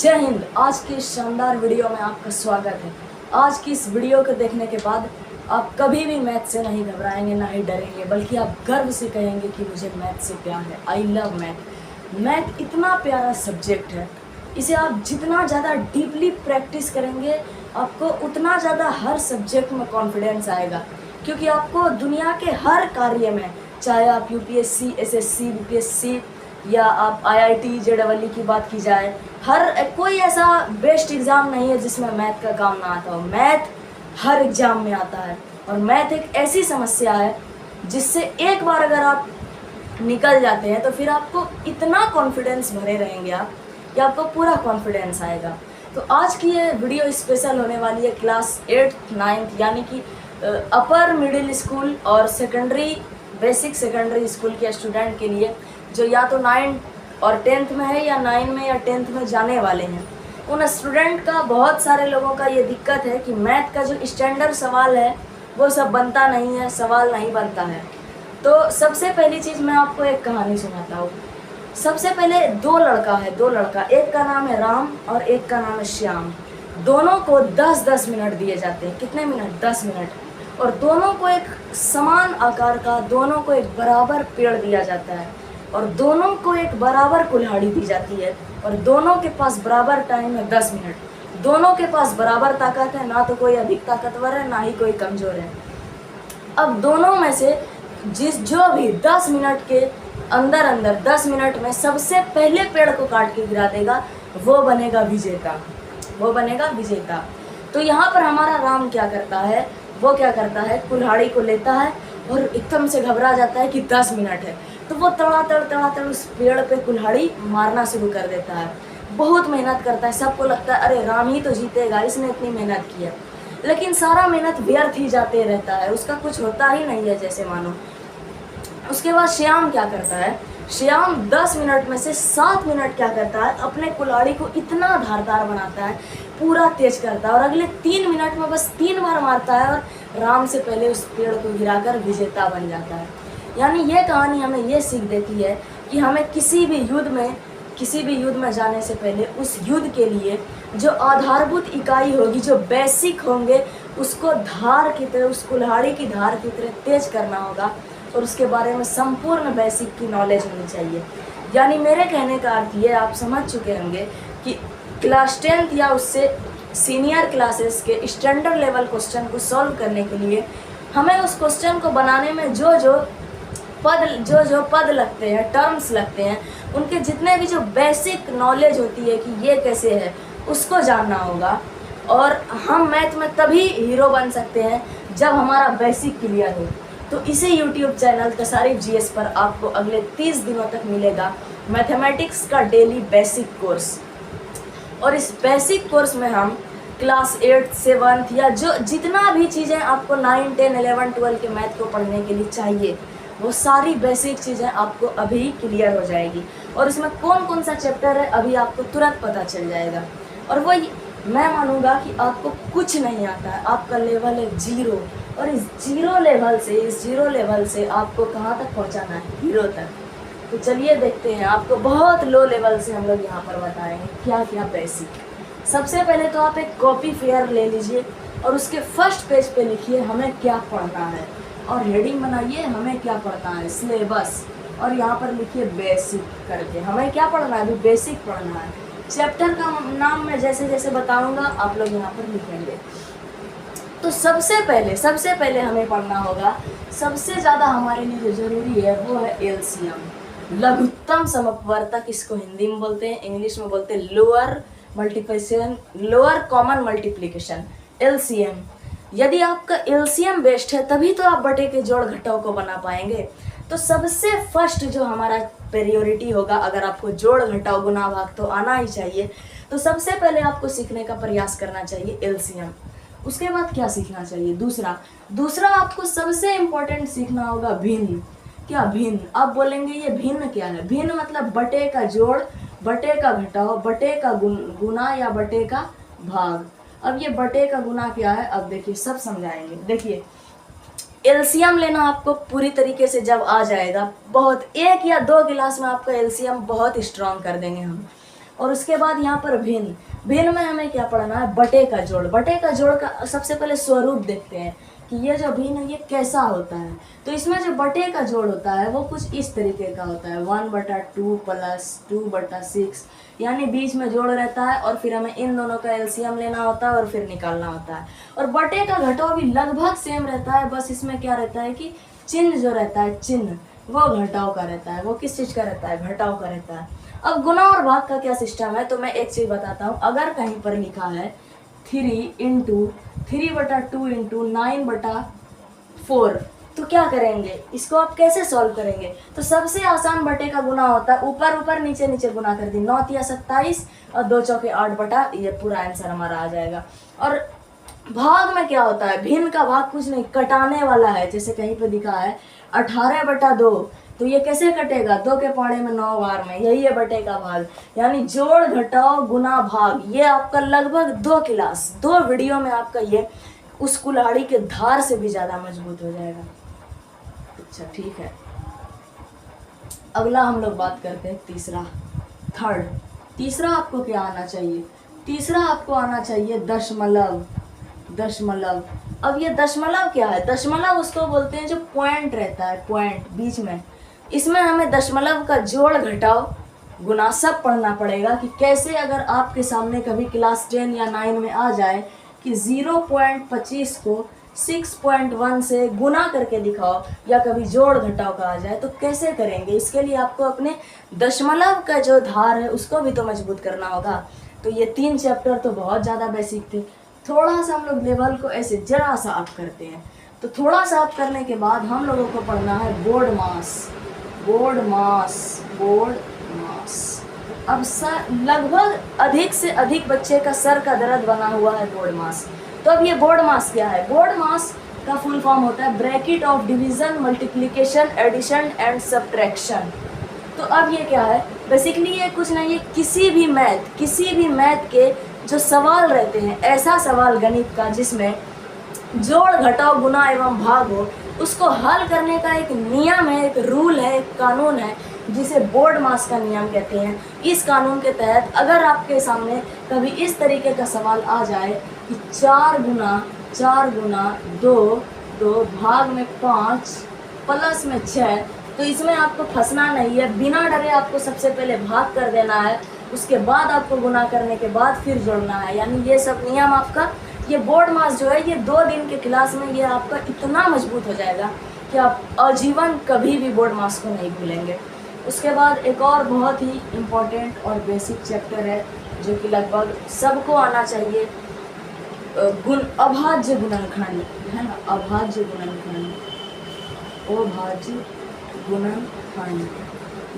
जय हिंद। आज की इस शानदार वीडियो में आपका स्वागत है। आज की इस वीडियो को देखने के बाद आप कभी भी मैथ से नहीं घबराएंगे, ना ही डरेंगे, बल्कि आप गर्व से कहेंगे कि मुझे मैथ से प्यार है। I love math. मैथ इतना प्यारा सब्जेक्ट है, इसे आप जितना ज़्यादा डीपली प्रैक्टिस करेंगे आपको उतना ज़्यादा हर सब्जेक्ट में कॉन्फिडेंस आएगा, क्योंकि आपको दुनिया के हर कार्य में, चाहे आप यूपीएससी, एसएससी, बीपीएससी या आप आईआईटी, जेईई की बात की जाए, हर कोई ऐसा बेस्ट एग्ज़ाम नहीं है जिसमें मैथ का काम ना आता हो। मैथ हर एग्ज़ाम में आता है, और मैथ एक ऐसी समस्या है जिससे एक बार अगर आप निकल जाते हैं तो फिर आपको इतना कॉन्फिडेंस भरे रहेंगे आप कि आपको पूरा कॉन्फिडेंस आएगा। तो आज की ये वीडियो स्पेशल होने वाली है क्लास 8th 9th यानी कि अपर मिडिल स्कूल और सेकेंडरी, बेसिक सेकेंडरी स्कूल के स्टूडेंट के लिए जो या तो 9th और 10th में है या 9 में या 10th में जाने वाले हैं। उन स्टूडेंट का, बहुत सारे लोगों का ये दिक्कत है कि मैथ का जो स्टैंडर्ड सवाल है वो सब बनता नहीं है, सवाल नहीं बनता है। तो सबसे पहली चीज़ मैं आपको एक कहानी सुनाता हूँ। सबसे पहले दो लड़का, एक का नाम है राम और एक का नाम है श्याम। दोनों को 10-10 मिनट दिए जाते हैं। कितने मिनट? 10 मिनट। और दोनों को एक समान आकार का, दोनों को एक बराबर पेड़ दिया जाता है, और दोनों को एक बराबर कुल्हाड़ी दी जाती है, और दोनों के पास बराबर टाइम है 10 मिनट। दोनों के पास बराबर ताकत है, ना तो कोई अधिक ताकतवर है ना ही कोई कमज़ोर है। अब दोनों में से जो भी 10 मिनट के अंदर 10 मिनट में सबसे पहले पेड़ को काट के गिरा देगा वो बनेगा विजेता। तो यहाँ पर हमारा राम क्या करता है, वो क्या करता है, कुल्हाड़ी को लेता है और एकदम से घबरा जाता है कि 10 मिनट है, तो वो तड़ातड़ उस पेड़ पे कुल्हाड़ी मारना शुरू कर देता है। बहुत मेहनत करता है, सबको लगता है अरे राम ही तो जीतेगा, इसने इतनी मेहनत की है, लेकिन सारा मेहनत व्यर्थ ही जाते रहता है, उसका कुछ होता ही नहीं है जैसे मानो। उसके बाद श्याम क्या करता है, श्याम 10 मिनट में से 7 मिनट क्या करता है, अपने कुल्हाड़ी को इतना धारदार बनाता है, पूरा तेज करता है, और अगले 3 मिनट में बस 3 बार मारता है और राम से पहले उस पेड़ को गिराकर विजेता बन जाता है। यानी ये कहानी हमें ये सीख देती है कि हमें किसी भी युद्ध में जाने से पहले उस युद्ध के लिए जो आधारभूत इकाई होगी, जो बेसिक होंगे, उसको धार की तरह, उस कुल्हाड़ी की धार की तरह तेज करना होगा, और उसके बारे में संपूर्ण बेसिक की नॉलेज होनी चाहिए। यानी मेरे कहने का अर्थ ये, आप समझ चुके होंगे कि क्लास 10th या उससे सीनियर क्लासेस के स्टैंडर्ड लेवल क्वेश्चन को सॉल्व करने के लिए हमें उस क्वेश्चन को बनाने में जो पद लगते हैं, टर्म्स लगते हैं, उनके जितने भी जो बेसिक नॉलेज होती है कि ये कैसे है, उसको जानना होगा। और हम मैथ में तभी हीरो बन सकते हैं जब हमारा बेसिक क्लियर हो। तो इसी यूट्यूब चैनल तसारिफ जीएस पर आपको अगले 30 दिनों तक मिलेगा मैथमेटिक्स का डेली बेसिक कोर्स। और इस बेसिक कोर्स में हम क्लास 8th 7th या जो जितना भी चीज़ें आपको 9 10 11 12 के मैथ को पढ़ने के लिए चाहिए, वो सारी बेसिक चीज़ें आपको अभी क्लियर हो जाएगी। और इसमें कौन कौन सा चैप्टर है अभी आपको तुरंत पता चल जाएगा। और वो मैं मानूंगा कि आपको कुछ नहीं आता है, आपका लेवल है 0, और इस जीरो लेवल से आपको कहाँ तक पहुँचाना है, हीरो तक। तो चलिए देखते हैं, आपको बहुत लो लेवल से हम लोग यहाँ पर बताएंगे क्या क्या बेसिक। सबसे पहले तो आप एक कॉपी फेयर ले लीजिए और उसके फर्स्ट पेज पे लिखिए हमें क्या पढ़ना है, और हेडिंग बनाइए हमें क्या पढ़ना है, सिलेबस, और यहाँ पर लिखिए बेसिक करके। हमें क्या पढ़ना है, अभी बेसिक पढ़ना है। चैप्टर का नाम मैं जैसे जैसे बताऊंगा आप लोग यहाँ पर लिखेंगे। तो सबसे पहले हमें पढ़ना होगा, सबसे ज़्यादा हमारे लिए जो ज़रूरी है वो है एलसीएम, लघुत्तम समअपवर्तक। इसको हिंदी में बोलते हैं, इंग्लिश में बोलते हैं लोअर कॉमन मल्टीप्लिकेशन, एलसीएम। यदि आपका एलसीएम बेस्ड है तभी तो आप बटे के जोड़ घटाव को बना पाएंगे। तो सबसे फर्स्ट जो हमारा प्रायोरिटी होगा, अगर आपको जोड़ घटाव गुना भाग तो आना ही चाहिए, तो सबसे पहले आपको सीखने का प्रयास करना चाहिए एलसीएम। उसके बाद क्या सीखना चाहिए, दूसरा आपको सबसे इम्पोर्टेंट सीखना होगा भिन्न। क्या भिन्न? आप बोलेंगे ये भिन्न क्या है? भिन्न मतलब बटे का जोड़, बटे का घटाव, बटे का गुना या बटे का भाग। अब ये बटे का गुना क्या है, अब देखिए सब समझाएंगे। देखिए एलसीएम लेना आपको पूरी तरीके से जब आ जाएगा, बहुत 1 या 2 गिलास में आपका एलसीएम बहुत स्ट्रांग कर देंगे हम। और उसके बाद यहाँ पर भिन्न। भिन्न में हमें क्या पढ़ना है, बटे का जोड़। बटे का जोड़ का सबसे पहले स्वरूप देखते हैं कि ये जो भिन्न है ये कैसा होता है। तो इसमें जो बटे का जोड़ होता है वो कुछ इस तरीके का होता है, 1/2 + 2/6, यानी बीच में जोड़ रहता है और फिर हमें इन दोनों का एलसीएम लेना होता है और फिर निकालना होता है। और बटे का घटाव भी लगभग सेम रहता है, बस इसमें क्या रहता है कि चिन्ह जो रहता है, चिन्ह वो घटाव का रहता है। वो किस चीज़ का रहता है, घटाव का रहता है। अब गुना और भाग का क्या सिस्टम है, तो मैं एक चीज़ बताता हूँ। अगर कहीं पर लिखा है 3 × 3/2 × 9/4, तो क्या करेंगे, इसको आप कैसे सॉल्व करेंगे। तो सबसे आसान बटे का गुना होता है, ऊपर ऊपर नीचे नीचे गुना कर दी, 9 × 27 और 2 × 8, ये पूरा आंसर हमारा आ जाएगा। और भाग में क्या होता है, भिन्न का भाग कुछ नहीं, कटाने वाला है। जैसे कहीं पे दिखा है 18/2, तो ये कैसे कटेगा, 2 के पौड़े में 9 बार में, यही है बटे का भाग। यानी जोड़ घटाव गुना भाग, ये आपका लगभग 2 क्लास 2 वीडियो में आपका ये उस कुल्हाड़ी के धार से भी ज़्यादा मजबूत हो जाएगा। अच्छा ठीक है, अगला हम लोग बात करते हैं तीसरा, थर्ड। तीसरा आपको क्या आना चाहिए, तीसरा आपको आना चाहिए दशमलव। दशमलव, अब ये दशमलव क्या है, दशमलव उसको बोलते हैं जो पॉइंट रहता है, पॉइंट बीच में। इसमें हमें दशमलव का जोड़ घटाव गुना सब पढ़ना पड़ेगा कि कैसे, अगर आपके सामने कभी क्लास 10 या 9 में आ जाए कि 0.25 को 6.1 से गुना करके दिखाओ, या कभी जोड़ घटाव का आ जाए, तो कैसे करेंगे। इसके लिए आपको अपने दशमलव का जो धार है उसको भी तो मजबूत करना होगा। तो ये 3 चैप्टर तो बहुत ज़्यादा बेसिक थे। थोड़ा सा हम लोग लेवल को ऐसे जरा सा अप करते हैं। तो थोड़ा सा अप करने के बाद हम लोगों को पढ़ना है बोर्ड मास। बोर्ड मास, बोर्ड मास। अब लगभग अधिक से अधिक बच्चे का सर का दर्द बना हुआ है बोर्ड मास। तो अब ये बोर्ड मास क्या है, बोर्ड मास का फुल फॉर्म होता है bracket of division, multiplication, addition and subtraction. तो अब ये क्या है, बेसिकली ये कुछ नहीं है, किसी भी मैथ के जो सवाल रहते हैं, ऐसा सवाल गणित का जिसमें जोड़ घटाव गुना एवं भाग हो, उसको हल करने का एक नियम है, एक रूल है, एक कानून है, जिसे बोर्ड मास का नियम कहते हैं। इस कानून के तहत अगर आपके सामने कभी इस तरीके का सवाल आ जाए कि 4 गुना 2 भाग में 5 प्लस में 6, तो इसमें आपको फंसना नहीं है, बिना डरे आपको सबसे पहले भाग कर देना है, उसके बाद आपको गुना करने के बाद फिर जोड़ना है। यानी ये सब नियम आपका, ये बोर्ड मास जो है, ये 2 दिन के क्लास में ये आपका इतना मजबूत हो जाएगा कि आप आजीवन कभी भी बोर्ड मास को नहीं भूलेंगे। उसके बाद एक और बहुत ही इम्पोर्टेंट और बेसिक चैप्टर है जो कि लगभग सबको आना चाहिए, अभाज्य गुणनखंड है ना, अभाज्य गुणनखंड, अभाज्य गुणनखंड,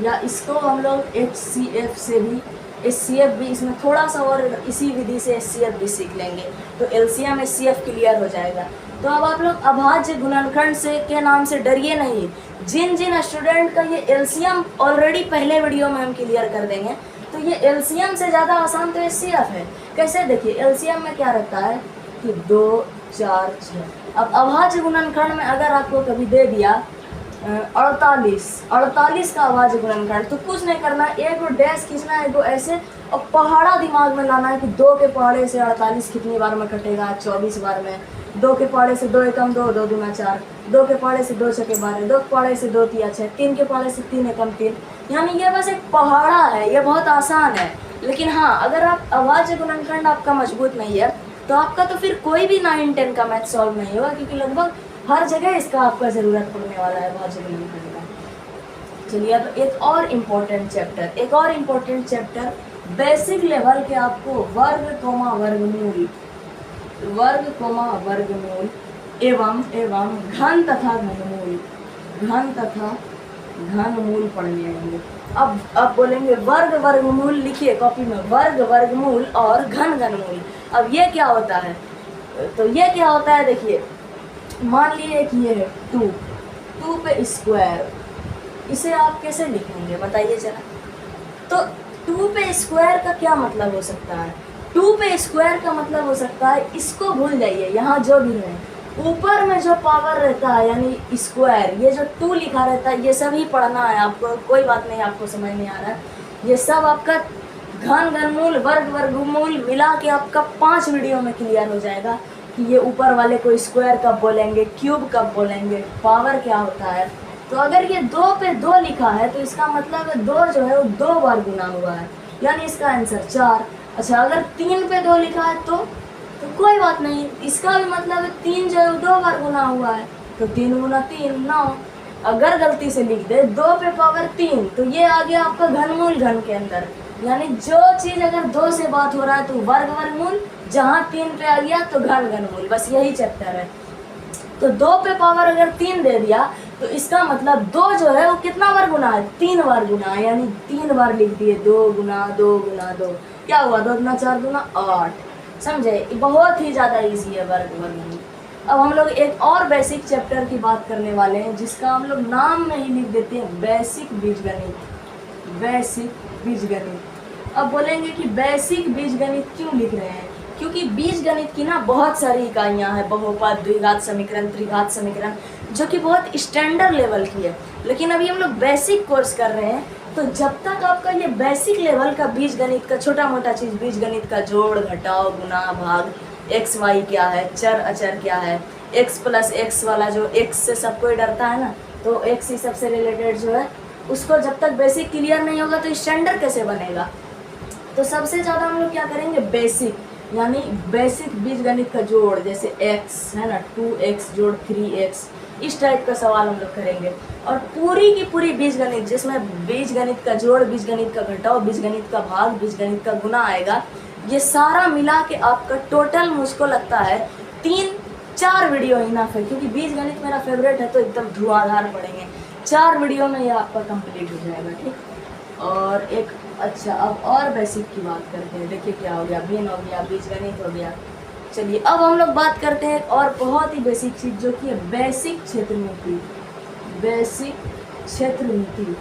या इसको हम लोग HCF से भी, HCF भी इसमें थोड़ा सा और इसी विधि से HCF भी सीख लेंगे, तो LCM HCF क्लियर हो जाएगा। तो अब आप लोग अभाज्य गुणनखंड से के नाम से डरिए नहीं। जिन स्टूडेंट का ये LCM ऑलरेडी पहले वीडियो में हम क्लियर कर देंगे, तो ये LCM से ज़्यादा आसान तो HCF है। कैसे, देखिए LCM में क्या रहता है कि 2 4 6। अब अभाज्य गुणनखंड में अगर आपको कभी दे दिया 48 का अभाज्य गुणनखंड, तो कुछ नहीं करना, एक डैश खींचना है, दो ऐसे, और पहाड़ा दिमाग में लाना है कि 2 के पहाड़े से 48 कितनी बार में कटेगा, 24 बार में। 2 के पहाड़े से 2 एकम 2, 2 दूना 4, 2 के पहाड़े से 2 छके 12, 2 के पहाड़े से 2 तिया 6, 3 के पहाड़े से 3 एकम 3। यानी ये बस एक पहाड़ा है, ये बहुत आसान है। लेकिन हाँ, अगर आप अभाज्य गुणनखंड आपका मजबूत नहीं है, तो आपका तो फिर कोई भी 9-10 का मैथ सॉल्व नहीं होगा, क्योंकि लगभग हर जगह इसका आपका ज़रूरत पड़ने वाला है अभाज्य गुणनखंड का। चलिए अब एक और इम्पोर्टेंट चैप्टर बेसिक लेवल के आपको वर्ग वर्गमूल एवं घन तथा घनमूल पढ़ने होंगे। अब बोलेंगे वर्गमूल, लिखिए कॉपी में, वर्गमूल और घनमूल। अब ये क्या होता है, तो ये क्या होता है, देखिए मान लिए कि ये है 2 पे स्क्वायर, इसे आप कैसे लिखेंगे बताइए जरा। तो 2 पे स्क्वायर का क्या मतलब हो सकता है, 2 पे स्क्वायर का मतलब हो सकता है, इसको भूल जाइए, यहाँ जो भी है ऊपर में जो पावर रहता है यानी स्क्वायर, ये जो 2 लिखा रहता है, ये सब ही पढ़ना है आपको, कोई बात नहीं आपको समझ नहीं आ रहा है, ये सब आपका घन घनमूल वर्ग वर्गमूल मिला के आपका 5 वीडियो में क्लियर हो जाएगा कि ये ऊपर वाले को स्क्वायर कब बोलेंगे, क्यूब कब बोलेंगे, पावर क्या होता है। तो अगर ये 2 पे 2 लिखा है तो इसका मतलब है 2 जो है वो 2 बार गुना हुआ है, यानी इसका आंसर 4। अच्छा, अगर 3 पे 2 लिखा है तो कोई बात नहीं, इसका भी मतलब है 3 जो है वो 2 बार गुना हुआ है, तो 3 गुना 3 9। अगर गलती से लिख दे 2 पे पावर 3 तो ये आ गया आपका घनमूल घन के अंदर, यानी जो चीज़ अगर 2 से बात हो रहा है तो वर्ग वर्गमूल, जहाँ 3 पे आ गया तो घन घनमूल, बस यही चैप्टर है। तो 2 पे पावर अगर 3 दे दिया तो इसका मतलब 2 जो है वो कितना बार गुना है, 3 बार गुना है, यानी 3 बार लिख दिए 2 गुना 2 गुना 2, क्या हुआ 2 गुना 4 गुना 8। समझे, बहुत ही ज़्यादा इजी है वर्ग वर्गमूल। अब हम लोग एक और बेसिक चैप्टर की बात करने वाले हैं जिसका हम लोग नाम में ही लिख देते हैं बेसिक बीजगणित। बेसिक बीजगणित। अब बोलेंगे कि बेसिक बीजगणित क्यों लिख रहे हैं, क्योंकि बीजगणित की ना बहुत सारी इकाइयाँ हैं, बहुपद, द्विघात समीकरण, त्रिघात समीकरण, जो कि बहुत स्टैंडर्ड लेवल की है। लेकिन अभी हम लोग बेसिक कोर्स कर रहे हैं, तो जब तक आपका ये बेसिक लेवल का बीजगणित का छोटा मोटा चीज़, बीजगणित का जोड़ घटाव गुना भाग, एक्स वाई क्या है, चर अचर क्या है, एक्स प्लस एक्स वाला जो एक्स से सब कोई डरता है ना, तो एक्स ही सबसे रिलेटेड जो है, उसको जब तक बेसिक क्लियर नहीं होगा तो स्टैंडर्ड कैसे बनेगा। तो सबसे ज़्यादा हम लोग क्या करेंगे, बेसिक, यानी बेसिक बीजगणित का जोड़, जैसे x है ना, 2x जोड़ 3x, इस टाइप का सवाल हम लोग करेंगे। और पूरी की पूरी बीजगणित, जिसमें बीजगणित का जोड़, बीजगणित का घटाव, बीजगणित का भाग, बीजगणित का गुना आएगा, ये सारा मिला के आपका टोटल मुझको लगता है 3-4 वीडियो इनफ है, क्योंकि बीजगणित मेरा फेवरेट है तो एकदम धुआंधार पड़ेंगे। 4 वीडियो में ये आपका कंप्लीट हो जाएगा, ठीक। और एक अच्छा, अब और बेसिक की बात करते हैं। देखिए क्या हो गया, भिन्न हो गया, बीजगणित हो गया। चलिए अब हम लोग बात करते हैं और बहुत ही बेसिक चीज़ जो कि है बेसिक क्षेत्रमिति। बेसिक क्षेत्रमिति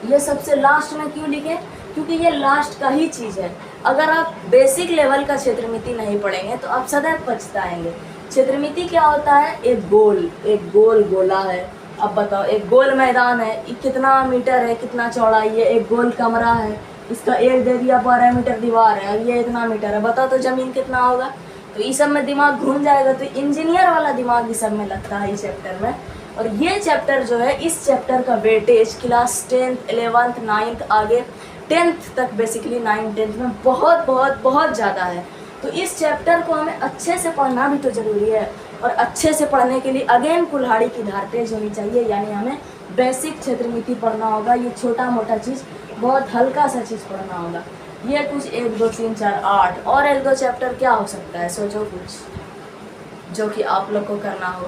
ये सबसे लास्ट में क्यों लिखे, क्योंकि ये लास्ट का ही चीज़ है। अगर आप बेसिक लेवल का क्षेत्रमिति नहीं पढ़ेंगे तो आप सदैव पछताएंगे। क्षेत्रमिति क्या होता है, एक गोल गोला है। अब बताओ, एक गोल मैदान है, कितना मीटर है, कितना चौड़ाई है, एक गोल कमरा है, इसका एक दे दिया 12 मीटर दीवार है, ये इतना मीटर है, बताओ तो ज़मीन कितना होगा। तो इस सब में दिमाग घूम जाएगा। तो इंजीनियर वाला दिमाग इस सब में लगता है इस चैप्टर में। और ये चैप्टर जो है, इस चैप्टर का weightage class 10th 11th 9th आगे 10th तक, बेसिकली 9th 10th में बहुत बहुत बहुत ज़्यादा है। तो इस चैप्टर को हमें अच्छे से पढ़ना भी तो ज़रूरी है, और अच्छे से पढ़ने के लिए अगेन कुल्हाड़ी की धार तेज होनी चाहिए, यानी हमें बेसिक क्षेत्रमिति पढ़ना होगा। ये छोटा मोटा चीज़, बहुत हल्का सा चीज़ पढ़ना होगा। ये कुछ 1 2 3 4 8 और 1-2 चैप्टर क्या हो सकता है, सोचो कुछ जो कि आप लोग को करना हो।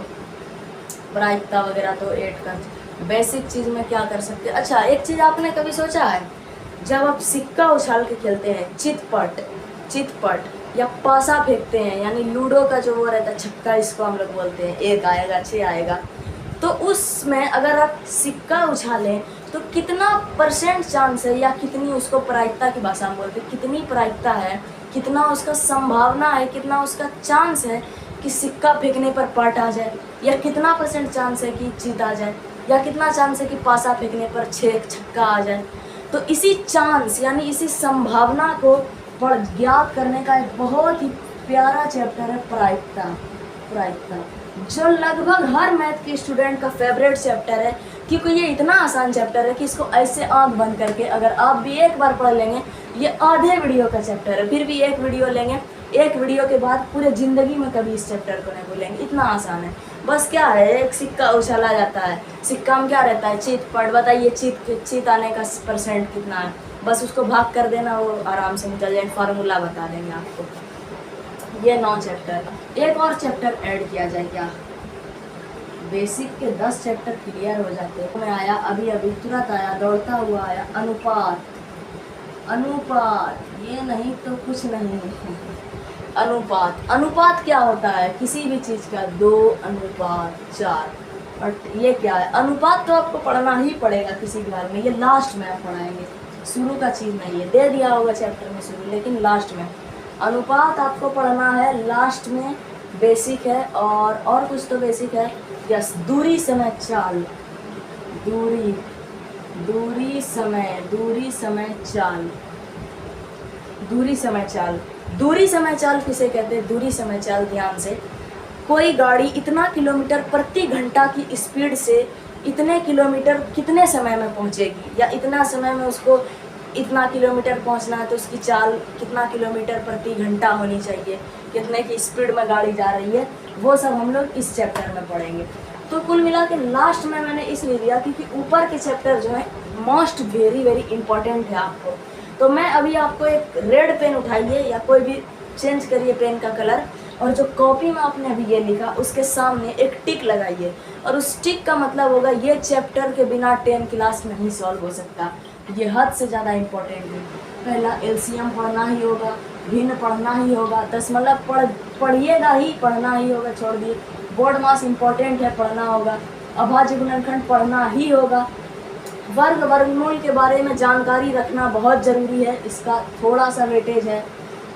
प्रायिकता वगैरह तो 8 का, बेसिक चीज़ में क्या कर सकते हैं। अच्छा, एक चीज़ आपने कभी सोचा है, जब आप सिक्का उछाल के खेलते हैं, चितपट या पासा फेंकते हैं, यानी लूडो का जो वो रहता है छक्का, इसको हम लोग बोलते हैं, 1 आएगा 6 आएगा, तो उसमें अगर आप सिक्का उछालें तो कितना % चांस है, या कितनी, उसको प्रायिकता की भाषा में बोलते हैं, कितनी प्रायिकता है, कितना उसका संभावना है, कितना उसका चांस है कि सिक्का फेंकने पर पट आ जाए, या कितना % चांस है कि जीत आ जाए, या कितना चांस है कि पासा फेंकने पर 6 छक्का आ जाए। तो इसी चांस यानी इसी संभावना को ज्ञात करने का एक बहुत ही प्यारा चैप्टर है प्रायिकता, जो लगभग हर मैथ के स्टूडेंट का फेवरेट चैप्टर है, क्योंकि ये इतना आसान चैप्टर है कि इसको ऐसे आंख बंद करके अगर आप भी एक बार पढ़ लेंगे, ये आधे वीडियो का चैप्टर है, फिर भी एक वीडियो लेंगे, एक वीडियो के बाद पूरे ज़िंदगी में कभी इस चैप्टर को नहीं भूलेंगे, इतना आसान है। बस क्या है, एक सिक्का उछाला जाता है, सिक्का में क्या रहता है, चितपट, बताइए चित आने का % कितना है, बस उसको भाग कर देना, वो आराम से निकल जाए, फार्मूला बता देंगे आपको। ये 9 चैप्टर। एक और चैप्टर ऐड किया जाए क्या, बेसिक के 10 चैप्टर क्लियर हो जाते हैं। मैं आया अभी तुरंत आया, दौड़ता हुआ आया, अनुपात, ये नहीं तो कुछ नहीं। अनुपात क्या होता है, किसी भी चीज़ का 2:4। और ये क्या है, अनुपात तो आपको पढ़ना ही पड़ेगा किसी भी हाल में, ये लास्ट में आप पढ़ाएंगे, शुरू का चीज़ नहीं है, दे दिया होगा चैप्टर में शुरू, लेकिन लास्ट में अनुपात आपको पढ़ना है, लास्ट में बेसिक है। और कुछ तो बेसिक है, यस, दूरी समय चाल, दूरी समय चाल, दूरी समय चाल। दूरी समय चाल किसे कहते हैं? दूरी समय चाल ध्यान से, कोई गाड़ी इतना किलोमीटर प्रति घंटा की स्पीड से इतने किलोमीटर कितने समय में पहुंचेगी, या इतना समय में उसको इतना किलोमीटर पहुंचना है तो उसकी चाल कितना किलोमीटर प्रति घंटा होनी चाहिए, कितने की स्पीड में गाड़ी जा रही है, वो सब हम लोग इस चैप्टर में पढ़ेंगे। तो कुल मिला के लास्ट में मैंने इसलिए दिया क्योंकि ऊपर के चैप्टर जो है मोस्ट वेरी वेरी इंपॉर्टेंट है आपको। तो मैं अभी आपको एक रेड पेन उठाइए या कोई भी चेंज करिए पेन का कलर, और जो कॉपी में आपने अभी ये लिखा उसके सामने एक टिक लगाइए, और उस टिक का मतलब होगा ये चैप्टर के बिना 10 क्लास नहीं सॉल्व हो सकता। ये हद से ज़्यादा इम्पोर्टेंट है। पहला एलसीएम पढ़ना ही होगा, भिन्न पढ़ना ही होगा, दशमलव पढ़िएगा ही, पढ़ना ही होगा, छोड़ दिए। बोर्ड मास इम्पोर्टेंट है, पढ़ना होगा। अभाज्य गुणनखंड पढ़ना ही होगा। वर्ग वर्गमूल के बारे में जानकारी रखना बहुत ज़रूरी है, इसका थोड़ा सा वेटेज है।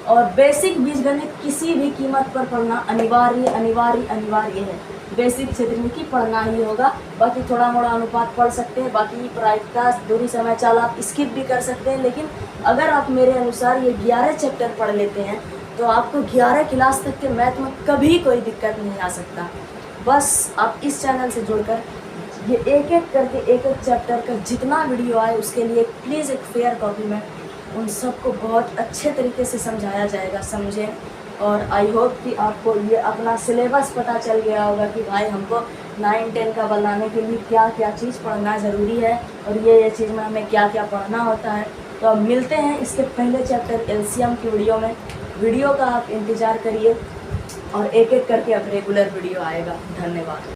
और बेसिक बीजगणित किसी भी कीमत पर पढ़ना अनिवार्य अनिवार्य अनिवार्य है। बेसिक क्षेत्रमिति पढ़ना ही होगा। बाकी थोड़ा मोड़ा अनुपात पढ़ सकते हैं, बाकी प्रायिकता, दूरी समय चाल आप स्किप भी कर सकते हैं। लेकिन अगर आप मेरे अनुसार ये 11 चैप्टर पढ़ लेते हैं तो आपको 11 क्लास तक के मैथ में कभी कोई दिक्कत नहीं आ सकता। बस आप इस चैनल से जुड़कर ये एक एक करके एक एक चैप्टर का जितना वीडियो आए उसके लिए प्लीज़ एक फेयर कॉपी में उन सबको बहुत अच्छे तरीके से समझाया जाएगा, समझें। और आई होप कि आपको ये अपना सिलेबस पता चल गया होगा कि भाई हमको 9-10 का बनाने के लिए क्या क्या चीज़ पढ़ना ज़रूरी है, और ये चीज़ में हमें क्या क्या पढ़ना होता है। तो अब मिलते हैं इसके पहले चैप्टर एलसीएम की वीडियो में। वीडियो का आप इंतज़ार करिए और एक एक करके अब रेगुलर वीडियो आएगा। धन्यवाद।